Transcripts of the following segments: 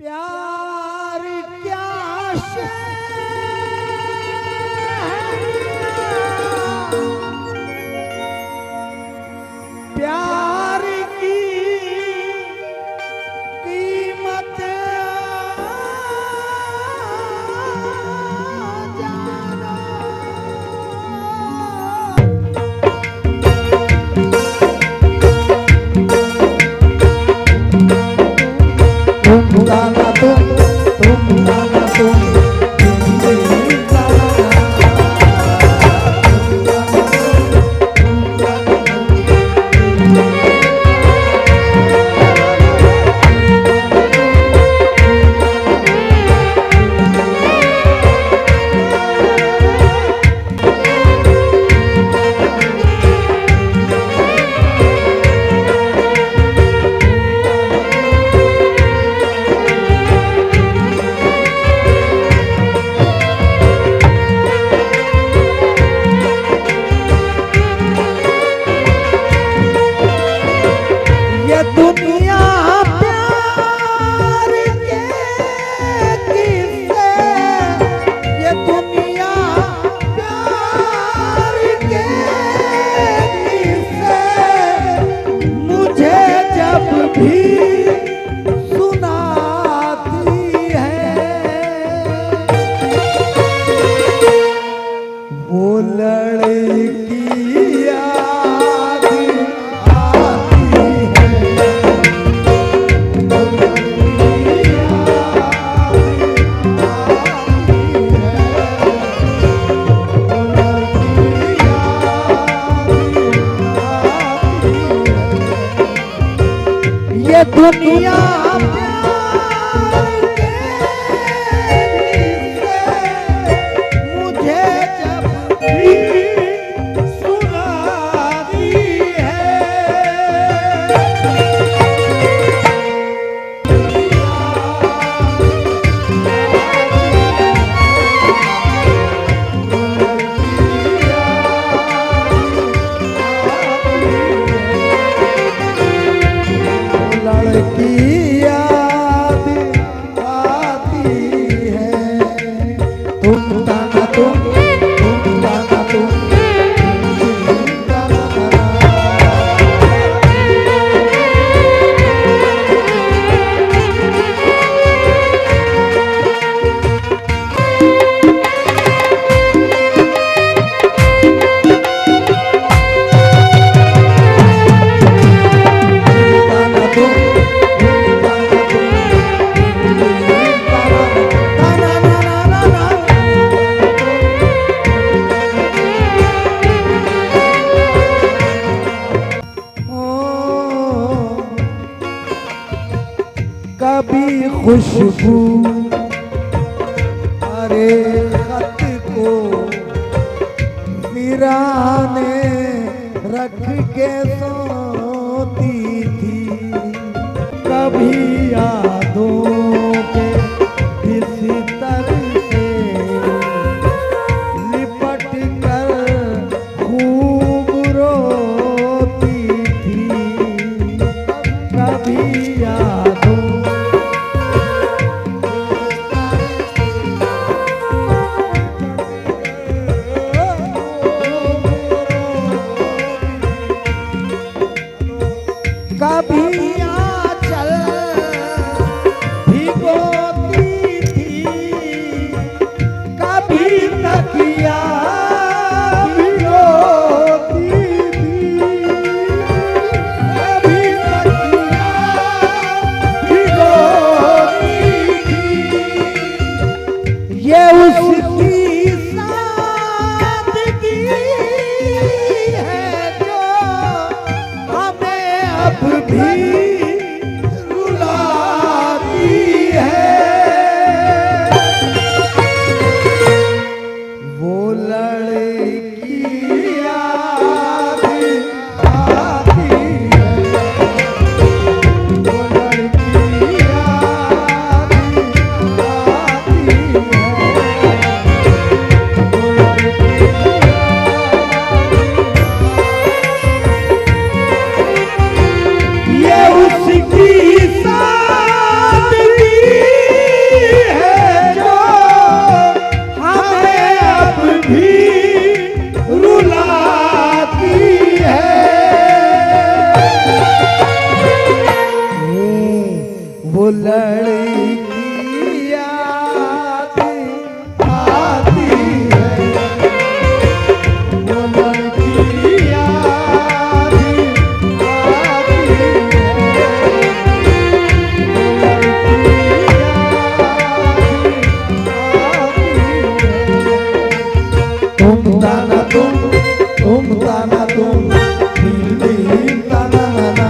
प्यार क्या शे प्यार की कीमत जाना तुम गाना तुम गाना दुनिया प्यार के किस्से ये दुनिया प्यार के किस्से मुझे जब भी सुनाती है वो लड़की दुनिया प्यार के किस्से मुझे जब भी सुनाती है लड़की याद आती है तुम गाना तुम गाना तुम कभी खुशबू अरे खत को सिराने रख के सोती थी कभी यादों के बिस्तर से लिपट कर खूब रोती थी कभी यादों कभी आंचल लड़की याद आती है, वो लड़की याद आती है, वो लड़की याद आती है। तुम ताना तुम ताना तुम, दिन दिन ताना ना,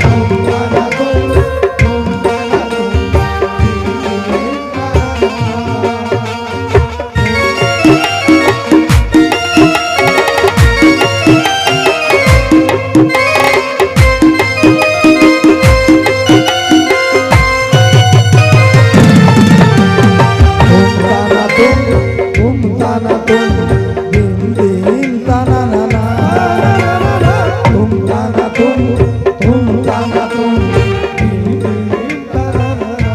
तुम ताना तुम ताना तुम, दिन दिन ताना तुम ताना तुम, दिन दिन ताना ना ना, तुम ताना तुम ताना तुम, दिन दिन ताना ना ना।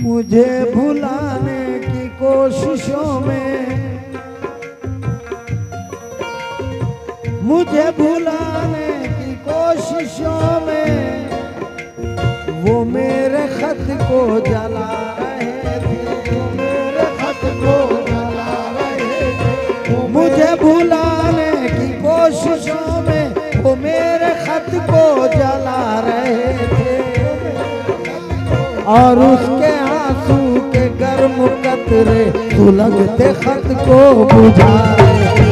मुझे भुलाने की कोशिशों में, मुझे भुलाने की कोशिशों में वो मेरे खत को जला रहे थे, वो मेरे खत को जला रहे थे। मुझे भुलाने की कोशिशों में वो मेरे खत को जला रहे थे, और उसके आंसू के गर्म कतरे सुलगते खत को बुझा रहे थे।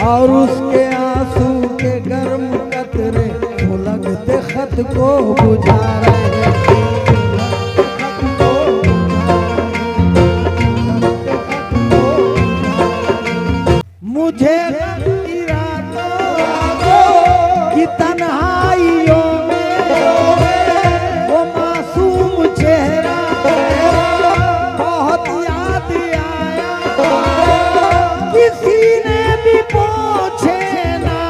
और उसके आंसू के गर्म कतरे सुलगते खत को बुझा रहे थे। मुझे की तन्हाइयों में वो मासूम चेहरा बहुत याद आया, किसी ने भी पूछे ना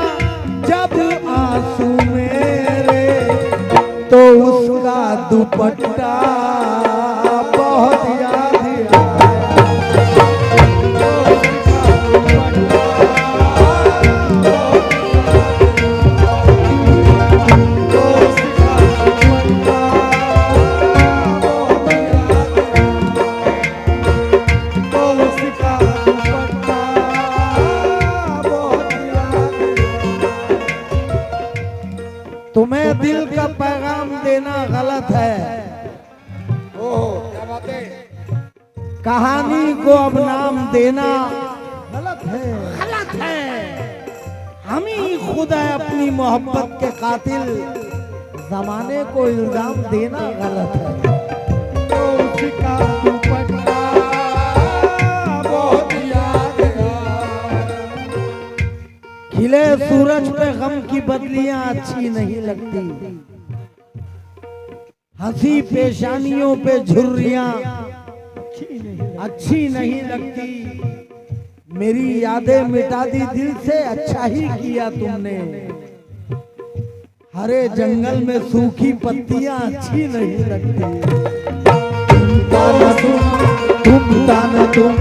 जब आंसू मेरे, तो उसका दुपट्टा बहुत याद आया। तुम्हें दिल का पैगाम देना गलत है, क्या बात है? कहानी को अब नाम देना गलत है, गलत है। हम ही खुद है अपनी मोहब्बत के कातिल, जमाने को इल्जाम देना गलत है। तो उसका दुपट्टा बहुत याद आया। खिले सूरज पे गम की बदलियां अच्छी नहीं लगती, हंसी पेशानियों पे झुर्रियां अच्छी नहीं लगती। मेरी यादें मिटा दी दिल से, अच्छा ही किया तुमने। हरे जंगल में सूखी पत्तियां अच्छी नहीं लगती। तुम ताना तुम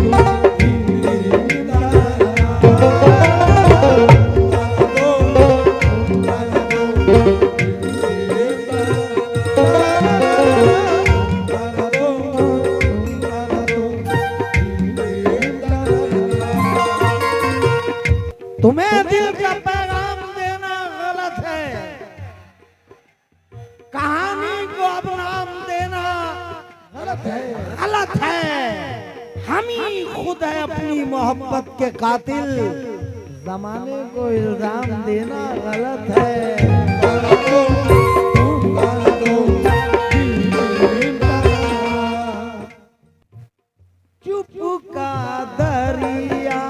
तुम्हें दिल का पैगाम देना गलत है, कहानी को अब नाम देना गलत है, गलत है। हम ही खुद है अपनी मोहब्बत के कातिल, जमाने को इल्जाम देना गलत है। चुप का दरिया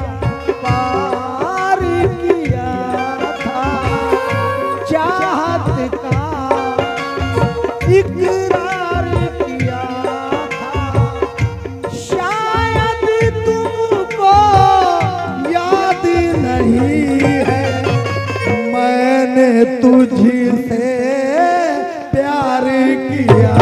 पार किया था, चाहत का एक इकरार किया था, शायद तुमको याद नहीं है, मैंने तुझसे प्यार किया।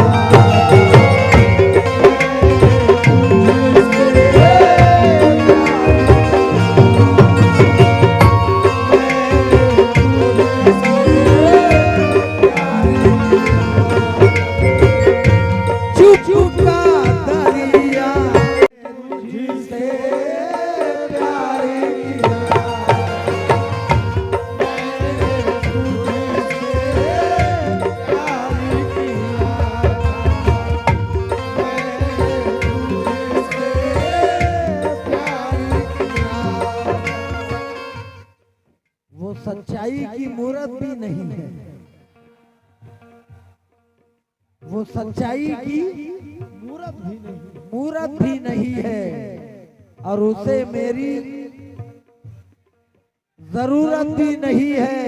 सच्चाई की मूरत भी नहीं है, वो सच्चाई की मूरत भी नहीं है, और उसे मेरी जरूरत भी नहीं है।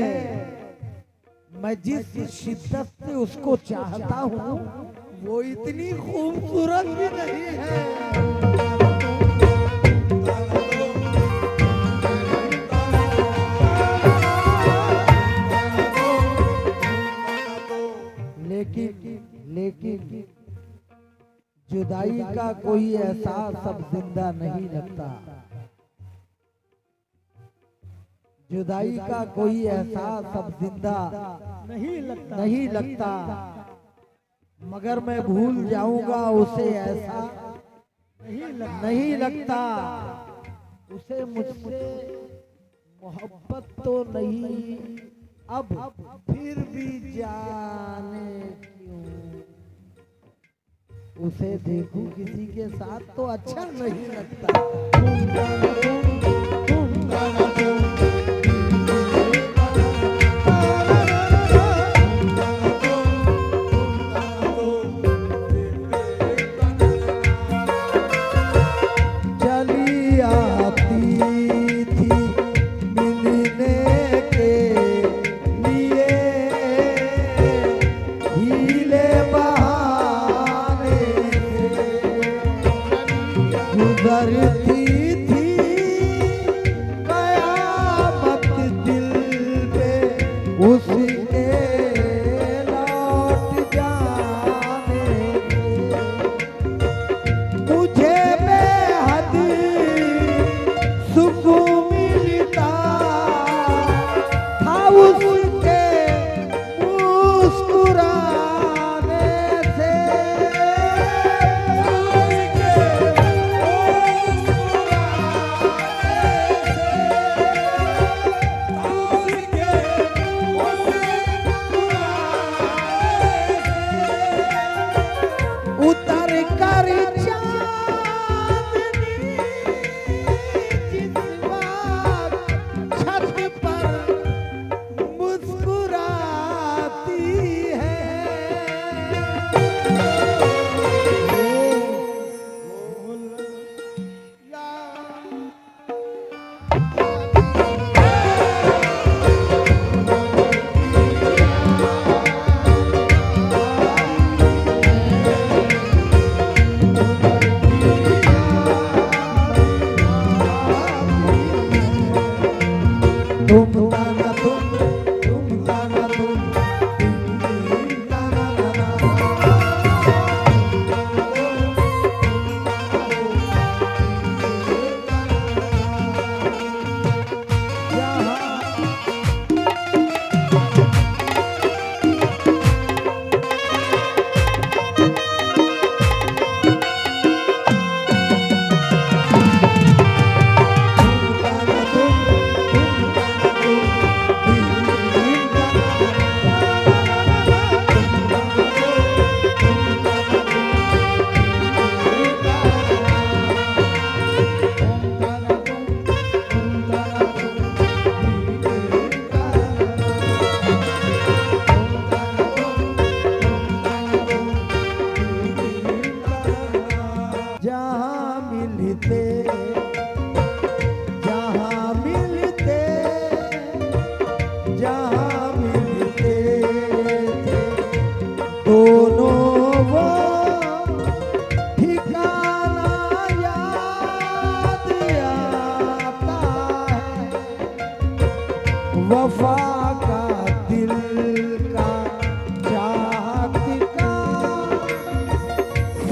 मैं जिस शिद्दत से उसको चाहता हूँ वो इतनी खूबसूरत भी नहीं है। लेकिन जुदाई का कोई एहसास अब जिंदा नहीं लगता, जुदाई का कोई एहसास अब जिंदा नहीं लगता, मगर मैं भूल जाऊंगा उसे ऐसा नहीं लगता। उसे मुझसे मोहब्बत तो नहीं, अब फिर भी जाने क्यों उसे देखूं किसी के साथ तो अच्छा नहीं लगता। चली आती थी मिलने के लिए, हीले बहाने गुजरती थी कयामत दिल पे उसके लौट जाने से। मुझे बेहद सुकून मिलता था उसके मुस्कुराने से। उतर कर चांदनी जिस वक्त छत पर मुस्कुराती है,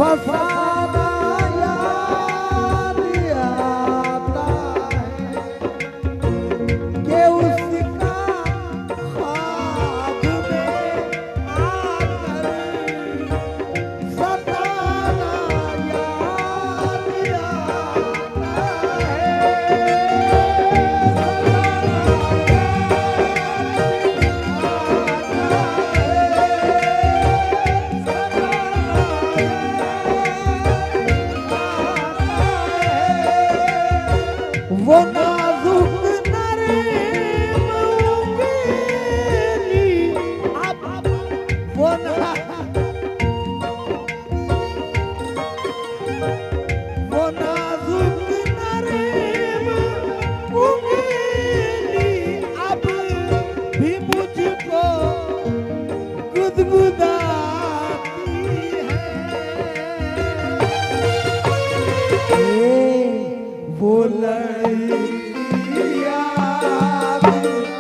फसाना याद आता है कि उसका ख्वाब में आकर सताना याद वो नाजुक नरम उंगली अब वो नाजुक नरम उंगली अब भी मुझको गुदगुदाती है। वो लड़की याद आती है,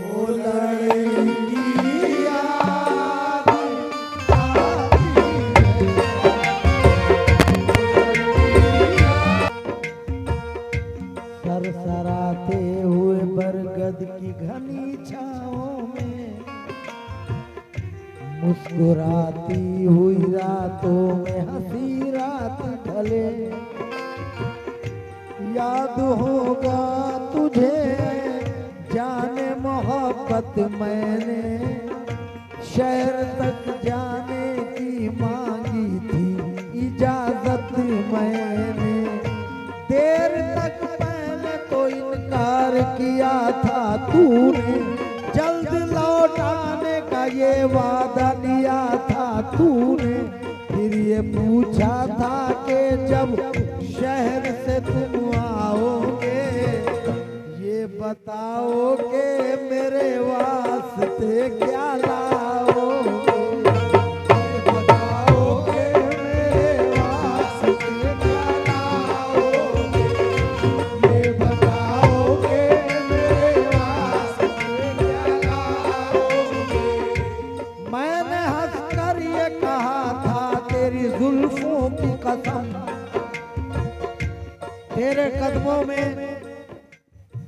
वो लड़की याद सरसराते हुए बरगद की घनी छाओं में मुस्कुराती हुई रातों में हंसी रात ढले याद होगा तुझे जाने मोहब्बत मैंने शहर तक जाने की मांगी थी इजाजत मैंने देर तक पहले तो इनकार किया था तूने जल्द लौट आने का ये वादा लिया था तूने फिर ये पूछा था कि जब शहर से तुम आओगे ये बताओगे मेरे वास्ते क्या लाओगे बताओगे मेरे वास्ते क्या लाओगे ये बताओगे मेरे वास्ते क्या लाओगे। मैंने हंसकर ये कहा था तेरी जुल्फों की कसम तेरे कदमों में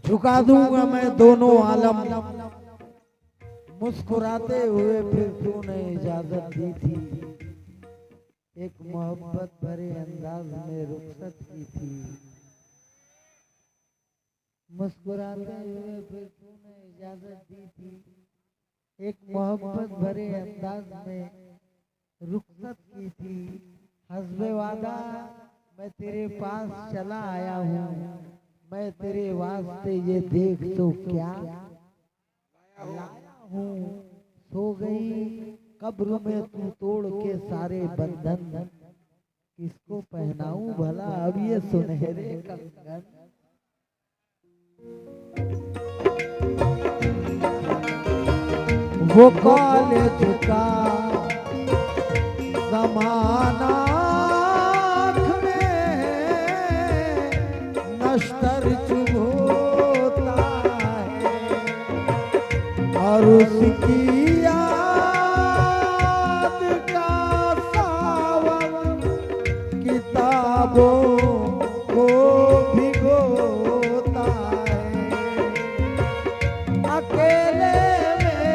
झुका दूंगा मैं दोनों आलम। मुस्कुराते हुए फिर तूने इजाजत दी थी एक मोहब्बत भरे अंदाज में रुखसत की थी। मुस्कुराते हुए फिर तूने इजाजत दी थी एक मोहब्बत भरे अंदाज में रुखसत की थी। हस्बे वादा मैं तेरे पास चला आया हूँ मैं तेरे वास्ते ये देख तो क्या लाया हूँ। सो गई कब्र में तू तोड़ के सारे बंधन किसको पहनाऊं भला अब ये सुनहरे कंगन। वो कॉलेज का जमाना नश्तर चुभोता है और उसकी याद का सावन किताबों को भिगोता है। अकेले में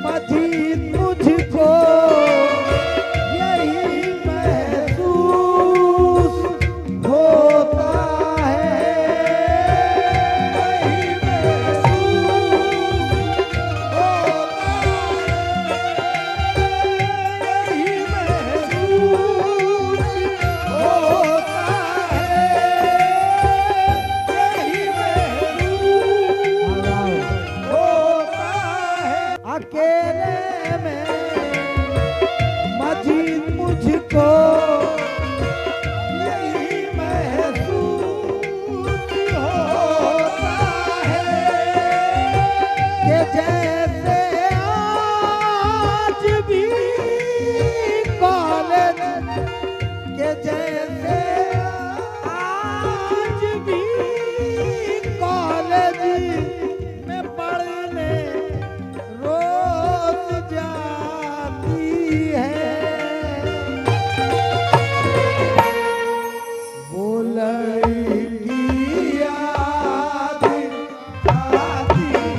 मझी में मजीद मुझको यही महसूस होता है कि जैसे आज भी कॉलेज के जैसे आज भी कॉलेज में पढ़ने रोज जाती है वो लड़की याद आती है